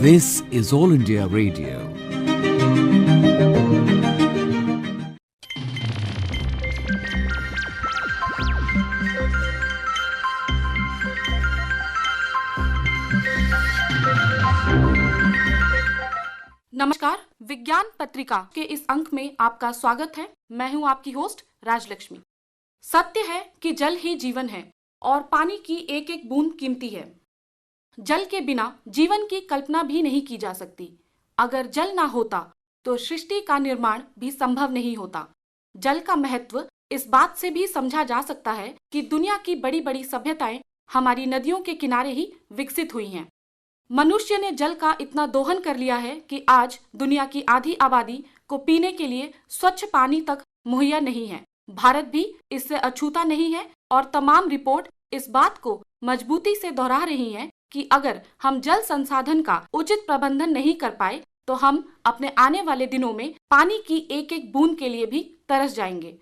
This is All India Radio. नमस्कार, विज्ञान पत्रिका के इस अंक में आपका स्वागत है। मैं हूं आपकी होस्ट राजलक्ष्मी। सत्य है कि जल ही जीवन है और पानी की एक एक बूंद कीमती है। जल के बिना जीवन की कल्पना भी नहीं की जा सकती। अगर जल ना होता तो सृष्टि का निर्माण भी संभव नहीं होता। जल का महत्व इस बात से भी समझा जा सकता है कि दुनिया की बड़ी बड़ी सभ्यताएं हमारी नदियों के किनारे ही विकसित हुई हैं। मनुष्य ने जल का इतना दोहन कर लिया है कि आज दुनिया की आधी आबादी को पीने के लिए स्वच्छ पानी तक मुहैया नहीं है। भारत भी इससे अछूता नहीं है और तमाम रिपोर्ट इस बात को मजबूती से दोहरा रही हैं कि अगर हम जल संसाधन का उचित प्रबंधन नहीं कर पाए तो हम अपने आने वाले दिनों में पानी की एक एक बूंद के लिए भी तरस जाएंगे।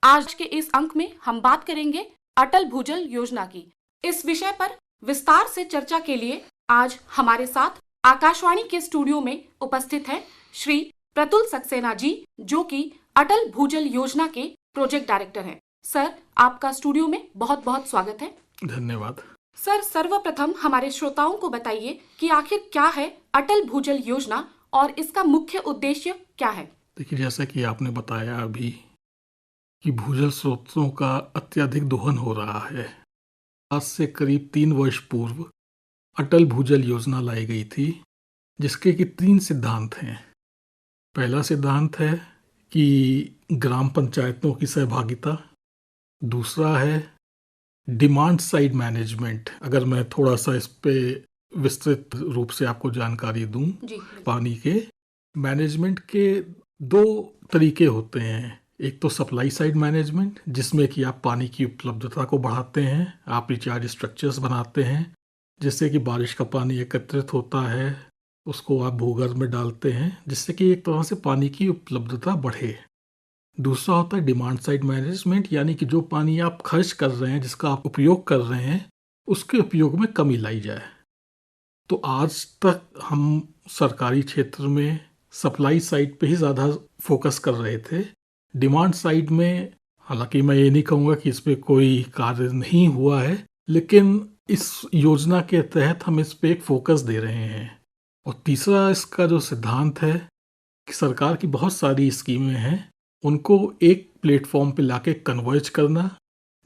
आज के इस अंक में हम बात करेंगे अटल भूजल योजना की। इस विषय पर विस्तार से चर्चा के लिए आज हमारे साथ आकाशवाणी के स्टूडियो में उपस्थित हैं श्री प्रतुल सक्सेना जी, जो कि अटल भूजल योजना के प्रोजेक्ट डायरेक्टर हैं। सर, आपका स्टूडियो में बहुत बहुत स्वागत है। धन्यवाद। सर, सर्वप्रथम हमारे श्रोताओं को बताइए कि आखिर क्या है अटल भूजल योजना और इसका मुख्य उद्देश्य क्या है। देखिए, जैसा कि आपने बताया अभी कि भूजल स्रोतों का अत्यधिक दोहन हो रहा है। आज से करीब 3 वर्ष पूर्व अटल भूजल योजना लाई गई थी, जिसके कि 3 सिद्धांत हैं। पहला सिद्धांत है कि ग्राम पंचायतों की सहभागिता। दूसरा है डिमांड साइड मैनेजमेंट। अगर मैं थोड़ा सा इस पे विस्तृत रूप से आपको जानकारी दूं, पानी के मैनेजमेंट के 2 तरीके होते हैं। एक तो सप्लाई साइड मैनेजमेंट, जिसमें कि आप पानी की उपलब्धता को बढ़ाते हैं, आप रिचार्ज स्ट्रक्चर्स बनाते हैं जिससे कि बारिश का पानी एकत्रित होता है, उसको आप भूगर्भ में डालते हैं, जिससे कि एक तरह से पानी की उपलब्धता बढ़े। दूसरा होता है डिमांड साइड मैनेजमेंट, यानी कि जो पानी आप खर्च कर रहे हैं, जिसका आप उपयोग कर रहे हैं, उसके उपयोग में कमी लाई जाए। तो आज तक हम सरकारी क्षेत्र में सप्लाई साइड पे ही ज़्यादा फोकस कर रहे थे। डिमांड साइड में हालांकि मैं ये नहीं कहूँगा कि इस पर कोई कार्य नहीं हुआ है, लेकिन इस योजना के तहत हम इस पे एक फोकस दे रहे हैं। और तीसरा इसका जो सिद्धांत है कि सरकार की बहुत सारी स्कीमें हैं, उनको एक प्लेटफॉर्म पे लाके कन्वर्ज करना,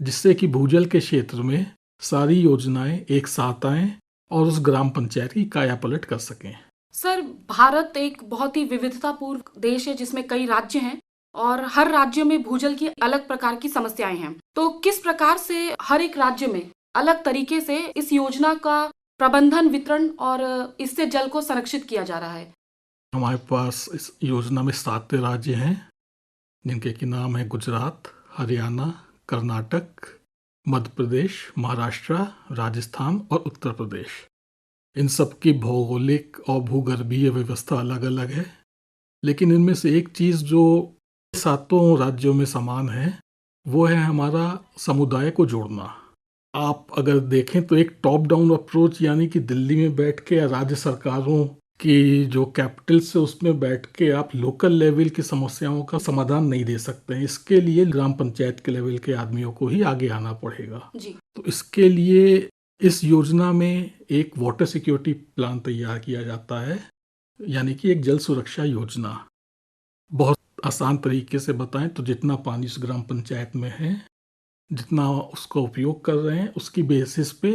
जिससे कि भूजल के क्षेत्र में सारी योजनाएं एक साथ आएं और उस ग्राम पंचायत की कायापलट कर सकें। सर, भारत एक बहुत ही विविधतापूर्ण देश है जिसमें कई राज्य हैं और हर राज्य में भूजल की अलग प्रकार की समस्याएं हैं। तो किस प्रकार से हर एक राज्य में अलग तरीके से इस योजना का प्रबंधन, वितरण और इससे जल को संरक्षित किया जा रहा है? हमारे पास इस योजना में 7 राज्य हैं, जिनके के नाम है गुजरात, हरियाणा, कर्नाटक, मध्य प्रदेश, महाराष्ट्र, राजस्थान और उत्तर प्रदेश। इन सब की भौगोलिक और भूगर्भीय व्यवस्था अलग अलग है, लेकिन इनमें से एक चीज़ जो 7 राज्यों में समान है, वो है हमारा समुदाय को जोड़ना। आप अगर देखें तो एक टॉप डाउन अप्रोच, यानी कि दिल्ली में बैठ के या राज्य सरकारों की जो कैपिटल से उसमें बैठ के आप लोकल लेवल की समस्याओं का समाधान नहीं दे सकते हैं। इसके लिए ग्राम पंचायत के लेवल के आदमियों को ही आगे आना पड़ेगा जी। तो इसके लिए इस योजना में एक वाटर सिक्योरिटी प्लान तैयार किया जाता है, यानी कि एक जल सुरक्षा योजना। बहुत आसान तरीके से बताएं तो जितना पानी उस ग्राम पंचायत में है, जितना उसका उपयोग कर रहे हैं, उसकी बेसिस पे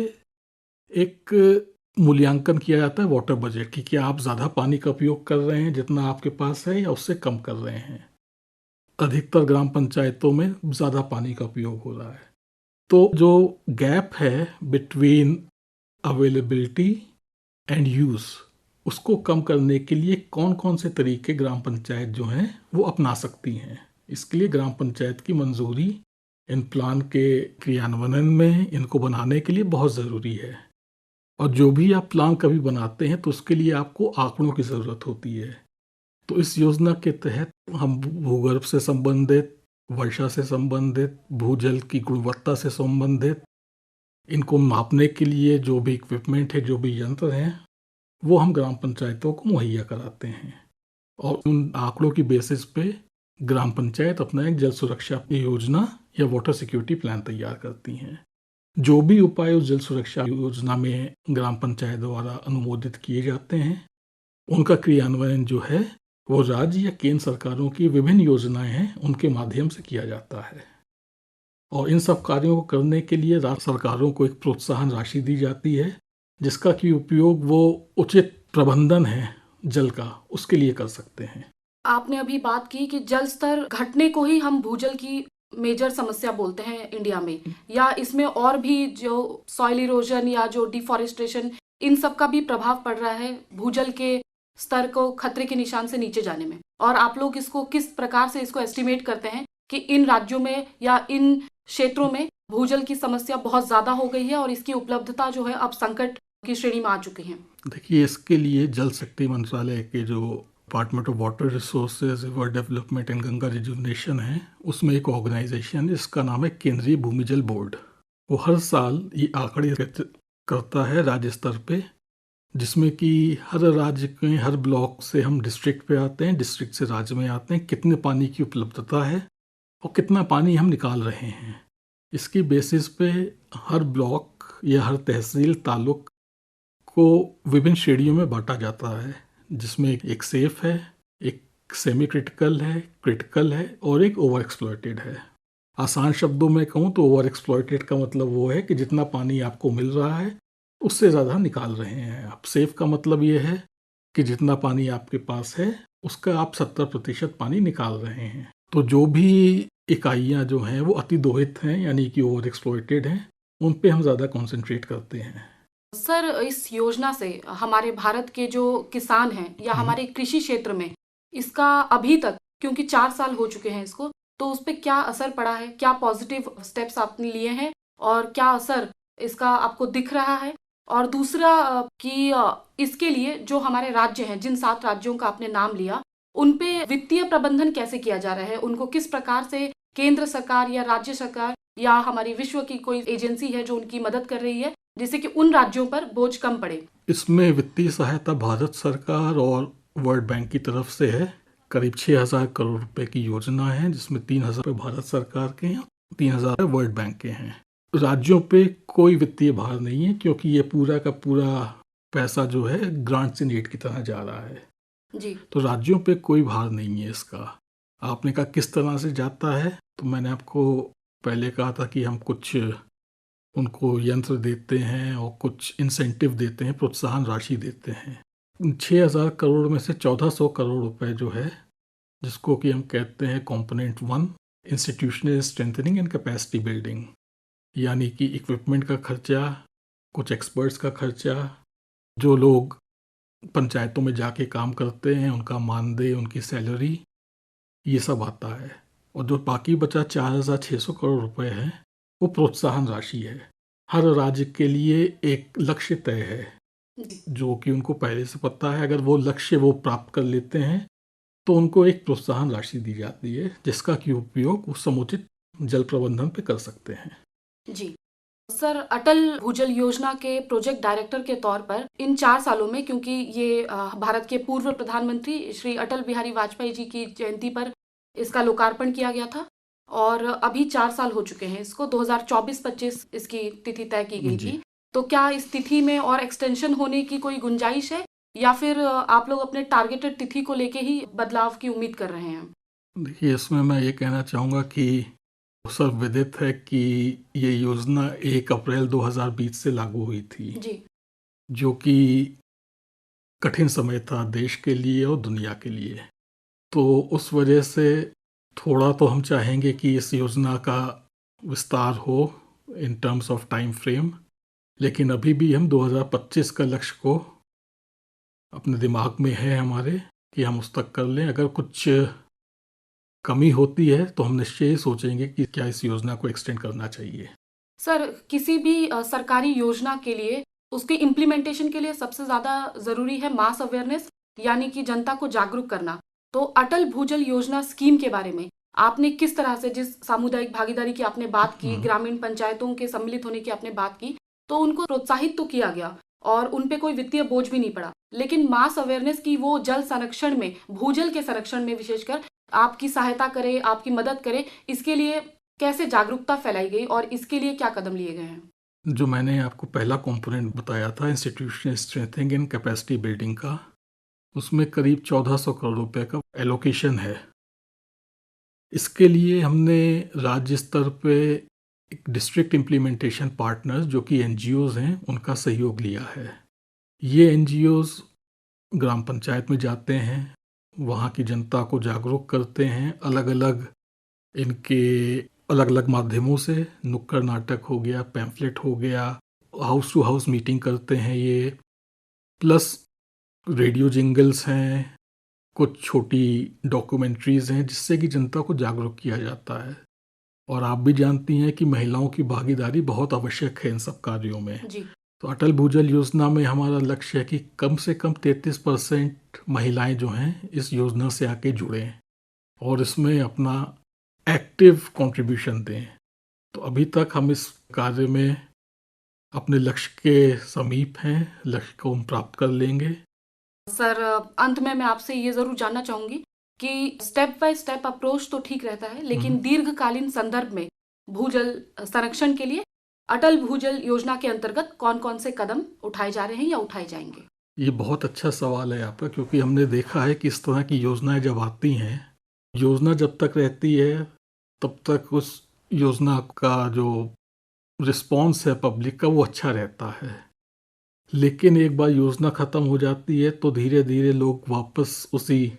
एक मूल्यांकन किया जाता है वाटर बजट की, कि आप ज़्यादा पानी का उपयोग कर रहे हैं जितना आपके पास है, या उससे कम कर रहे हैं। अधिकतर ग्राम पंचायतों में ज़्यादा पानी का उपयोग हो रहा है। तो जो गैप है बिटवीन अवेलेबिलिटी एंड यूज़, उसको कम करने के लिए कौन कौन से तरीके ग्राम पंचायत जो हैं वो अपना सकती हैं। इसके लिए ग्राम पंचायत की मंजूरी इन प्लान के क्रियान्वयन में, इनको बनाने के लिए बहुत ज़रूरी है। और जो भी आप प्लान कभी बनाते हैं तो उसके लिए आपको आंकड़ों की ज़रूरत होती है। तो इस योजना के तहत हम भूगर्भ से संबंधित, वर्षा से संबंधित, भूजल की गुणवत्ता से संबंधित, इनको मापने के लिए जो भी इक्विपमेंट है, जो भी यंत्र हैं, वो हम ग्राम पंचायतों को मुहैया कराते हैं और उन आंकड़ों की बेसिस पे ग्राम पंचायत अपना एक जल सुरक्षा योजना या वाटर सिक्योरिटी प्लान तैयार करती हैं। जो भी उपाय उस जल सुरक्षा योजना में ग्राम पंचायत द्वारा अनुमोदित किए जाते हैं, उनका क्रियान्वयन जो है वो राज्य या केंद्र सरकारों की विभिन्न योजनाएं हैं उनके माध्यम से किया जाता है। और इन सब कार्यों को करने के लिए राज्य सरकारों को एक प्रोत्साहन राशि दी जाती है, जिसका कि उपयोग वो उचित प्रबंधन है जल का उसके लिए कर सकते हैं। आपने अभी बात की कि जल स्तर घटने को ही हम भूजल की मेजर समस्या बोलते हैं इंडिया में, या इसमें और भी जो सॉइल इरोजन या जो डिफॉरेस्टेशन, इन सब का भी प्रभाव पड़ रहा है भूजल के स्तर को खतरे के निशान से नीचे जाने में। और आप लोग इसको किस प्रकार से इसको एस्टिमेट करते हैं कि इन राज्यों में या इन क्षेत्रों में भूजल की समस्या बहुत ज्यादा हो गई है और इसकी उपलब्धता जो है अब संकट की श्रेणी में आ चुकी है? देखिए, इसके लिए जल शक्ति मंत्रालय के जो department of water resources, river development and Ganga rejuvenation है, उसमें एक ऑर्गेनाइजेशन इसका नाम है केंद्रीय भूमि जल बोर्ड। वो हर साल ये आंकड़े करता है राज्य स्तर पे, जिसमें कि हर राज्य के हर ब्लॉक से हम डिस्ट्रिक्ट पे आते हैं, डिस्ट्रिक्ट से राज्य में आते हैं, कितने पानी की उपलब्धता है और कितना पानी हम निकाल रहे हैं। इसकी बेसिस पे हर ब्लॉक या हर तहसील तालुक को विभिन्न श्रेणियों में बांटा जाता है, जिसमें एक सेफ है, एक सेमी क्रिटिकल है, क्रिटिकल है और एक ओवर एक्सप्लॉयटेड है। आसान शब्दों में कहूँ तो ओवर एक्सप्लॉयटेड का मतलब वो है कि जितना पानी आपको मिल रहा है उससे ज़्यादा निकाल रहे हैं आप। सेफ का मतलब ये है कि जितना पानी आपके पास है उसका आप 70% पानी निकाल रहे हैं। तो जो भी इकाइयाँ जो हैं वो अति दोहित हैं, यानी कि ओवर एक्सप्लॉयटेड हैं, उन पे हम ज़्यादा कॉन्सेंट्रेट करते हैं। सर, इस योजना से हमारे भारत के जो किसान हैं या हमारे कृषि क्षेत्र में इसका अभी तक, क्योंकि 4 साल हो चुके हैं इसको, तो उस पर क्या असर पड़ा है? क्या पॉजिटिव स्टेप्स आपने लिए हैं और क्या असर इसका आपको दिख रहा है? और दूसरा कि इसके लिए जो हमारे राज्य हैं, जिन 7 राज्यों का आपने नाम लिया, उन पे वित्तीय प्रबंधन कैसे किया जा रहा है? उनको किस प्रकार से केंद्र सरकार या राज्य सरकार या हमारी विश्व की कोई एजेंसी है जो उनकी मदद कर रही है, जिससे कि उन राज्यों पर बोझ कम पड़े? इसमें वित्तीय सहायता भारत सरकार और वर्ल्ड बैंक की तरफ से है। करीब 6,000 करोड़ रुपए की योजना है, जिसमें 3,000 भारत सरकार के हैं, 3,000 वर्ल्ड बैंक के हैं। राज्यों पे कोई वित्तीय भार नहीं है, क्योंकि ये पूरा का पूरा पैसा जो है ग्रांट्स इन एड की तरह जा रहा है जी। तो राज्यों पे कोई भार नहीं है इसका। आपने कहा किस तरह से जाता है, तो मैंने आपको पहले कहा था कि हम कुछ उनको यंत्र देते हैं और कुछ इंसेंटिव देते हैं, प्रोत्साहन राशि देते हैं। 6,000 करोड़ में से 1,400 करोड़ रुपए जो है, जिसको कि हम कहते हैं component 1, institutional strengthening and capacity building, यानी कि इक्विपमेंट का खर्चा, कुछ एक्सपर्ट्स का खर्चा, जो लोग पंचायतों में जाके काम करते हैं उनका मानदेय, उनकी सैलरी, ये सब आता है। और जो बाकी बचा 4,600 करोड़ रुपए है, वो प्रोत्साहन राशि है। हर राज्य के लिए एक लक्ष्य तय है, जो कि उनको पहले से पता है। अगर वो लक्ष्य वो प्राप्त कर लेते हैं तो उनको एक प्रोत्साहन राशि दी जाती है, जिसका कि उपयोग वो समुचित जल प्रबंधन पे कर सकते हैं। जी सर, अटल भूजल योजना के प्रोजेक्ट डायरेक्टर के तौर पर इन 4 सालों में, क्योंकि ये भारत के पूर्व प्रधानमंत्री श्री अटल बिहारी वाजपेयी जी की जयंती पर इसका लोकार्पण किया गया था और अभी 4 साल हो चुके हैं इसको, 2024-25 इसकी तिथि तय की गई थी। तो क्या इस तिथि में और एक्सटेंशन होने की कोई गुंजाइश है, या फिर आप लोग अपने टारगेटेड तिथि को लेके ही बदलाव की उम्मीद कर रहे हैं? देखिए, इसमें मैं ये कहना चाहूँगा कि सर्वविदित है कि ये योजना 1 अप्रैल 2020 से लागू हुई थी जी। जो कि कठिन समय था देश के लिए और दुनिया के लिए। तो उस वजह से थोड़ा तो हम चाहेंगे कि इस योजना का विस्तार हो in terms of time frame, लेकिन अभी भी हम 2025 का लक्ष्य को अपने दिमाग में है हमारे कि हम उस तक कर लें। अगर कुछ कमी होती है तो हम निश्चय ही सोचेंगे कि क्या इस योजना को एक्सटेंड करना चाहिए। सर, किसी भी सरकारी योजना के लिए उसके इम्प्लीमेंटेशन के लिए सबसे ज़्यादा ज़रूरी है मास अवेयरनेस, यानी कि जनता को जागरूक करना। तो अटल भूजल योजना स्कीम के बारे में आपने किस तरह से, जिस सामुदायिक भागीदारी की आपने बात की, ग्रामीण पंचायतों के सम्मिलित होने की आपने बात की, तो उनको प्रोत्साहित तो किया गया और उन पे कोई वित्तीय बोझ भी नहीं पड़ा, लेकिन मास अवेयरनेस की वो जल संरक्षण में, भूजल के संरक्षण में विशेषकर आपकी सहायता करे, आपकी मदद करे, इसके लिए कैसे जागरूकता फैलाई गई और इसके लिए क्या कदम लिए गए हैं? जो मैंने आपको पहला कंपोनेंट बताया था institutional strengthening and capacity building का, उसमें करीब 1400 करोड़ रुपए का एलोकेशन है। इसके लिए हमने राज्य स्तर पे एक डिस्ट्रिक्ट इम्प्लीमेंटेशन पार्टनर्स जो कि एनजीओज हैं उनका सहयोग लिया है। ये एनजीओज ग्राम पंचायत में जाते हैं, वहाँ की जनता को जागरूक करते हैं, अलग अलग इनके अलग अलग माध्यमों से, नुक्कड़ नाटक हो गया, पैम्फलेट हो गया, हाउस टू हाउस मीटिंग करते हैं ये, प्लस रेडियो जिंगल्स हैं, कुछ छोटी डॉक्यूमेंट्रीज हैं जिससे कि जनता को जागरूक किया जाता है। और आप भी जानती हैं कि महिलाओं की भागीदारी बहुत आवश्यक है इन सब कार्यों में। जी। तो अटल भूजल योजना में हमारा लक्ष्य है कि कम से कम 33% महिलाएं जो हैं इस योजना से आके जुड़ें और इसमें अपना एक्टिव कंट्रीब्यूशन दें। तो अभी तक हम इस कार्य में अपने लक्ष्य के समीप हैं, लक्ष्य को हम प्राप्त कर लेंगे। सर, अंत में मैं आपसे ये ज़रूर जानना चाहूँगी कि स्टेप बाय स्टेप अप्रोच तो ठीक रहता है, लेकिन दीर्घकालीन संदर्भ में भूजल संरक्षण के लिए अटल भूजल योजना के अंतर्गत कौन कौन से कदम उठाए जा रहे हैं या उठाए जाएंगे? ये बहुत अच्छा सवाल है आपका, क्योंकि हमने देखा है कि इस तरह की योजनाएं जब आती हैं, योजना जब तक रहती है तब तक उस योजना का जो रिस्पॉन्स है पब्लिक का वो अच्छा रहता है। लेकिन एक बार योजना ख़त्म हो जाती है तो धीरे धीरे लोग वापस उसी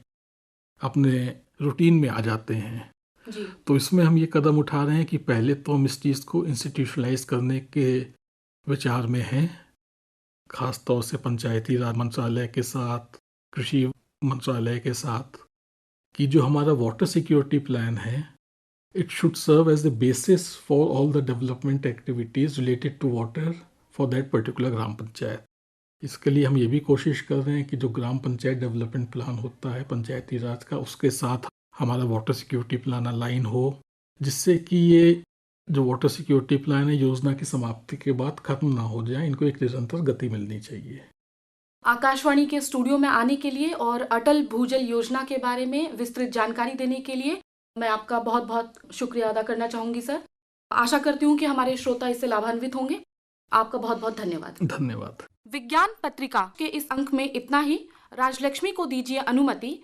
अपने रूटीन में आ जाते हैं। जी। तो इसमें हम ये कदम उठा रहे हैं कि पहले तो हम इस चीज़ को इंस्टीट्यूशनलाइज करने के विचार में हैं, खास तौर से पंचायती राज मंत्रालय के साथ, कृषि मंत्रालय के साथ, कि जो हमारा वाटर सिक्योरिटी प्लान है, it should serve as the basis for all the development activities related to water for that particular gram panchayat. इसके लिए हम ये भी कोशिश कर रहे हैं कि जो ग्राम पंचायत डेवलपमेंट प्लान होता है पंचायती राज का, उसके साथ हमारा वाटर सिक्योरिटी प्लान अलाइन हो, जिससे कि ये जो वाटर सिक्योरिटी प्लान है योजना की समाप्ति के बाद खत्म ना हो जाए, इनको एक निरंतर गति मिलनी चाहिए। आकाशवाणी के स्टूडियो में आने के लिए और अटल भूजल योजना के बारे में विस्तृत जानकारी देने के लिए मैं आपका बहुत बहुत शुक्रिया अदा करना चाहूँगी सर। आशा करती हूँ कि हमारे श्रोता इससे लाभान्वित होंगे। आपका बहुत बहुत धन्यवाद। धन्यवाद। विज्ञान पत्रिका के इस अंक में इतना ही। राजलक्ष्मी को दीजिए अनुमति।